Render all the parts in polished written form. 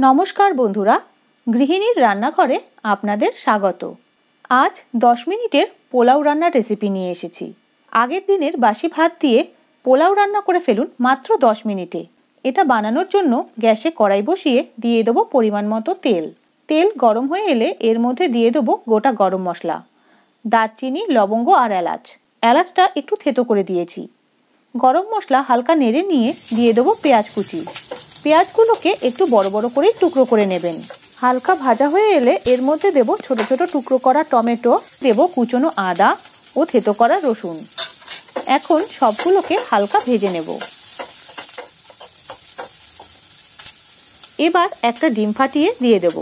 নমস্কার বন্ধুরা, গৃহিণীর রান্নাঘরে আপনাদের স্বাগত। আজ 10 মিনিটের পোলাও রান্নার রেসিপি নিয়ে এসেছি। আগের দিনের বাসি ভাত দিয়ে পোলাও রান্না করে ফেলুন মাত্র 10 মিনিটে। এটা বানানোর জন্য গ্যাসে কড়াই বসিয়ে দিয়ে দেবো পরিমাণ মতো তেল। তেল গরম হয়ে এলে এর মধ্যে দিয়ে দেবো গোটা গরম মশলা, দারচিনি, লবঙ্গ আর এলাচ। এলাচটা একটু থেতো করে দিয়েছি। গরম মশলা হালকা নেড়ে নিয়ে দিয়ে দেবো পেঁয়াজ কুচি। পেঁয়াজগুলোকে একটু বড় বড় করে টুকরো করে নেবেন। হালকা ভাজা হয়ে এলে এর মধ্যে দেব ছোট ছোট টুকরো করা টমেটো, দেব কুচনো আদা ও থেতো করা রসুন। এখন সবগুলোকে হালকা ভেজে নেব। এবার একটা ডিম ফাটিয়ে দিয়ে দেব।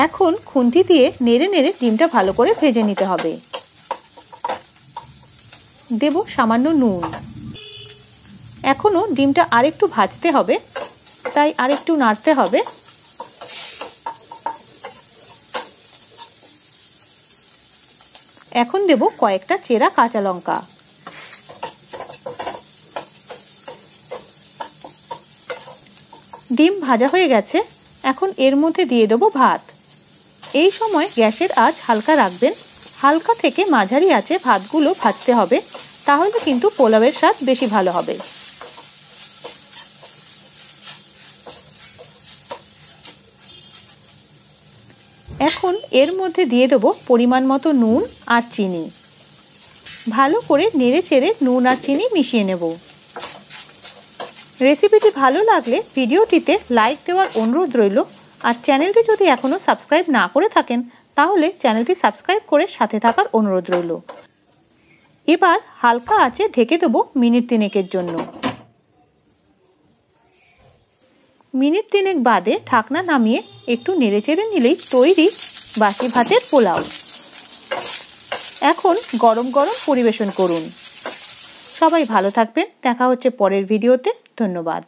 এখন খুন্তি দিয়ে নেড়ে নেড়ে ডিমটা ভালো করে ভেজে নিতে হবে। দেব সামান্য নুন। এখনো ডিমটা আরেকটু ভাজতে হবে, তাই আরেকটু নাড়তে হবে। এখন দেব কয়েকটা চেরা কাঁচা লঙ্কা। ডিম ভাজা হয়ে গেছে, এখন এর মধ্যে দিয়ে দেব ভাত। এই সময় গ্যাসের আঁচ হালকা রাখবেন। হালকা থেকে মাঝারি আঁচে ভাতগুলো ভাজতে হবে, তাহলে কিন্তু পোলাওয়ের স্বাদ বেশি ভালো হবে। এখন এর মধ্যে দিয়ে দেব পরিমাণ মতো নুন আর চিনি। ভালো করে নেড়ে চেড়ে নুন আর চিনি মিশিয়ে নেব। রেসিপিটি ভালো লাগলে ভিডিওটিতে লাইক দেওয়ার অনুরোধ রইল। আর চ্যানেলটি যদি এখনও সাবস্ক্রাইব না করে থাকেন তাহলে চ্যানেলটি সাবস্ক্রাইব করে সাথে থাকার অনুরোধ রইল। এবার হালকা আঁচে ঢেকে দেব মিনিট 3 জন্য। মিনিট 3 বাদে ঢাকনা নামিয়ে একটু নেড়েচেড়ে নিলেই তৈরি বাসি ভাতের পোলাও। এখন গরম গরম পরিবেশন করুন। সবাই ভালো থাকবেন। দেখা হচ্ছে পরের ভিডিওতে। ধন্যবাদ।